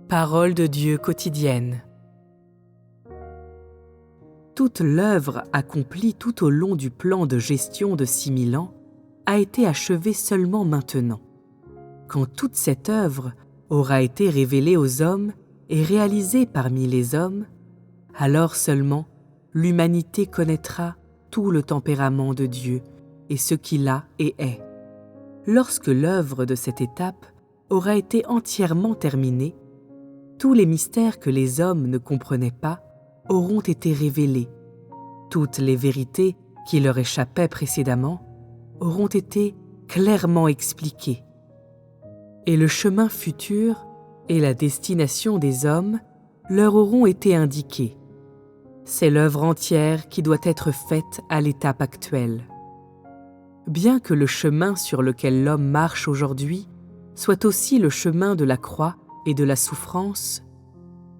Parole de Dieu quotidienne. Toute l'œuvre accomplie tout au long du plan de gestion de 6000 ans a été achevée seulement maintenant. Quand toute cette œuvre aura été révélée aux hommes et réalisée parmi les hommes, alors seulement l'humanité connaîtra tout le tempérament de Dieu et ce qu'il a et est. Lorsque l'œuvre de cette étape aura été entièrement terminée, tous les mystères que les hommes ne comprenaient pas auront été révélés. Toutes les vérités qui leur échappaient précédemment auront été clairement expliquées. Et le chemin futur et la destination des hommes leur auront été indiqués. C'est l'œuvre entière qui doit être faite à l'étape actuelle. Bien que le chemin sur lequel l'homme marche aujourd'hui soit aussi le chemin de la croix et de la souffrance,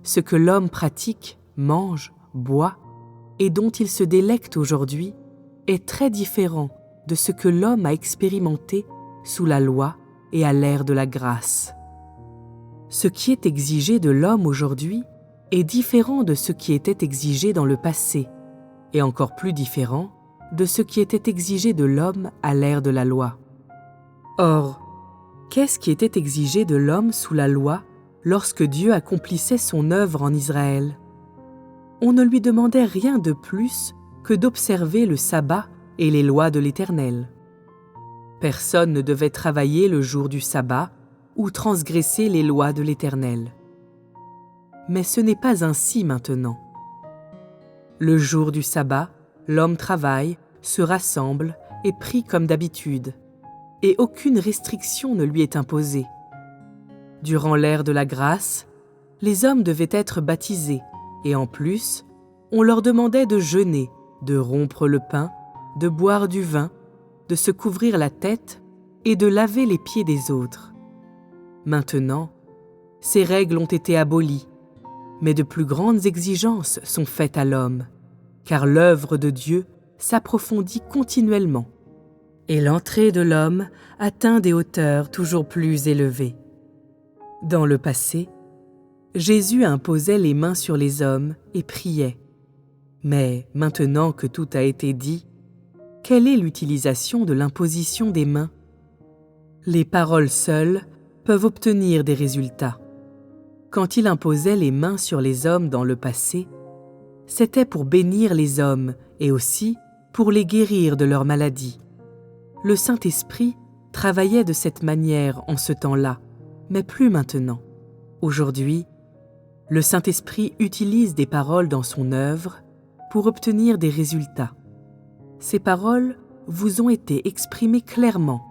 ce que l'homme pratique, mange, boit et dont il se délecte aujourd'hui est très différent de ce que l'homme a expérimenté sous la loi et à l'ère de la grâce. Ce qui est exigé de l'homme aujourd'hui est différent de ce qui était exigé dans le passé, et encore plus différent de ce qui était exigé de l'homme à l'ère de la loi. Or, qu'est-ce qui était exigé de l'homme sous la loi lorsque Dieu accomplissait son œuvre en Israël? On ne lui demandait rien de plus que d'observer le sabbat et les lois de l'Éternel. Personne ne devait travailler le jour du sabbat ou transgresser les lois de l'Éternel. Mais ce n'est pas ainsi maintenant. Le jour du sabbat, l'homme travaille, se rassemble et prie comme d'habitude, et aucune restriction ne lui est imposée. Durant l'ère de la grâce, les hommes devaient être baptisés, et en plus, on leur demandait de jeûner, de rompre le pain, de boire du vin, de se couvrir la tête et de laver les pieds des autres. Maintenant, ces règles ont été abolies, mais de plus grandes exigences sont faites à l'homme, car l'œuvre de Dieu s'approfondit continuellement, et l'entrée de l'homme atteint des hauteurs toujours plus élevées. Dans le passé, Jésus imposait les mains sur les hommes et priait. Mais maintenant que tout a été dit, quelle est l'utilisation de l'imposition des mains? Les paroles seules peuvent obtenir des résultats. Quand il imposait les mains sur les hommes dans le passé, c'était pour bénir les hommes et aussi pour les guérir de leurs maladies. Le Saint-Esprit travaillait de cette manière en ce temps-là, mais plus maintenant. Aujourd'hui, le Saint-Esprit utilise des paroles dans son œuvre pour obtenir des résultats. Ces paroles vous ont été exprimées clairement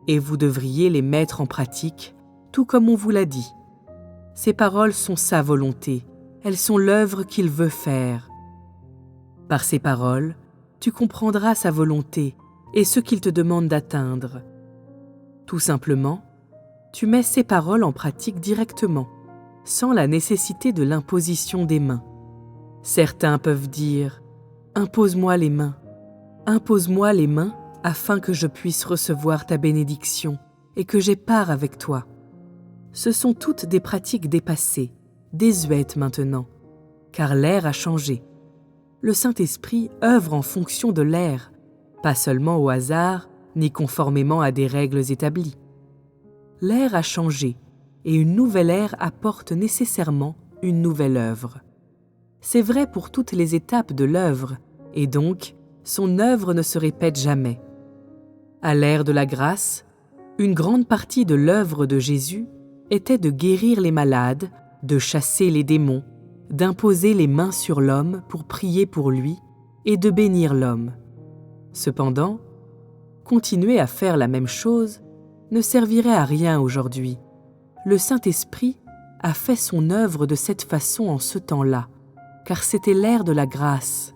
et vous devriez les mettre en pratique, tout comme on vous l'a dit. Ces paroles sont sa volonté, elles sont l'œuvre qu'il veut faire. Par ces paroles, tu comprendras sa volonté et ce qu'il te demande d'atteindre. Tout simplement, tu mets ces paroles en pratique directement, sans la nécessité de l'imposition des mains. Certains peuvent dire « Impose-moi les mains afin que je puisse recevoir ta bénédiction et que j'aie part avec toi. » Ce sont toutes des pratiques dépassées, désuètes maintenant, car l'ère a changé. Le Saint-Esprit œuvre en fonction de l'ère, pas seulement au hasard, ni conformément à des règles établies. L'ère a changé, et une nouvelle ère apporte nécessairement une nouvelle œuvre. C'est vrai pour toutes les étapes de l'œuvre, et donc, son œuvre ne se répète jamais. À l'ère de la grâce, une grande partie de l'œuvre de Jésus était de guérir les malades, de chasser les démons, d'imposer les mains sur l'homme pour prier pour lui et de bénir l'homme. Cependant, continuer à faire la même chose ne servirait à rien aujourd'hui. Le Saint-Esprit a fait son œuvre de cette façon en ce temps-là, car c'était l'ère de la grâce,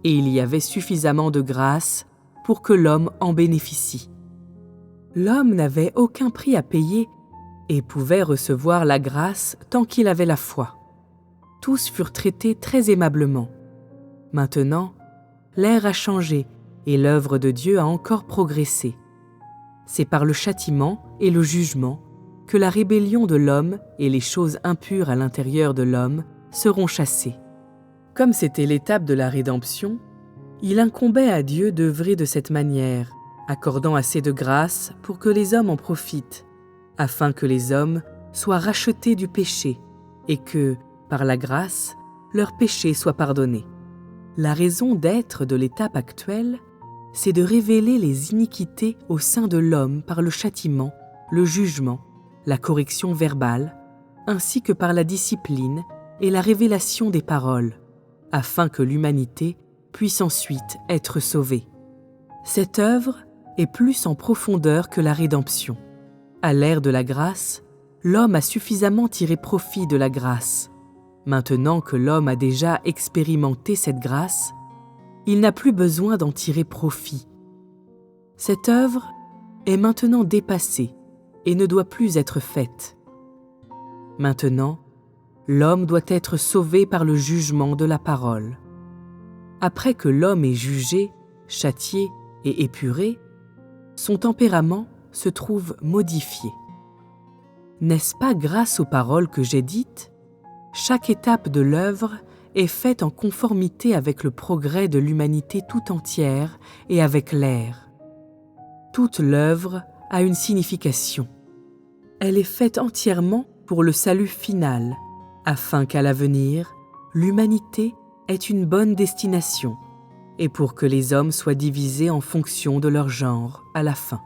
et il y avait suffisamment de grâce pour que l'homme en bénéficie. L'homme n'avait aucun prix à payer et pouvait recevoir la grâce tant qu'il avait la foi. Tous furent traités très aimablement. Maintenant, l'ère a changé et l'œuvre de Dieu a encore progressé. C'est par le châtiment et le jugement que la rébellion de l'homme et les choses impures à l'intérieur de l'homme seront chassées. Comme c'était l'étape de la rédemption, il incombait à Dieu d'œuvrer de cette manière, accordant assez de grâce pour que les hommes en profitent, afin que les hommes soient rachetés du péché et que, par la grâce, leurs péchés soient pardonnés. La raison d'être de l'étape actuelle, c'est de révéler les iniquités au sein de l'homme par le châtiment, le jugement, la correction verbale, ainsi que par la discipline et la révélation des paroles, afin que l'humanité puisse ensuite être sauvée. Cette œuvre est plus en profondeur que la rédemption. À l'ère de la grâce, l'homme a suffisamment tiré profit de la grâce. Maintenant que l'homme a déjà expérimenté cette grâce, il n'a plus besoin d'en tirer profit. Cette œuvre est maintenant dépassée et ne doit plus être faite. Maintenant, l'homme doit être sauvé par le jugement de la parole. Après que l'homme est jugé, châtié et épuré, son tempérament se trouve modifié. N'est-ce pas grâce aux paroles que j'ai dites? Chaque étape de l'œuvre est faite en conformité avec le progrès de l'humanité tout entière et avec l'ère. Toute l'œuvre a une signification. Elle est faite entièrement pour le salut final, afin qu'à l'avenir, l'humanité ait une bonne destination et pour que les hommes soient divisés en fonction de leur genre à la fin.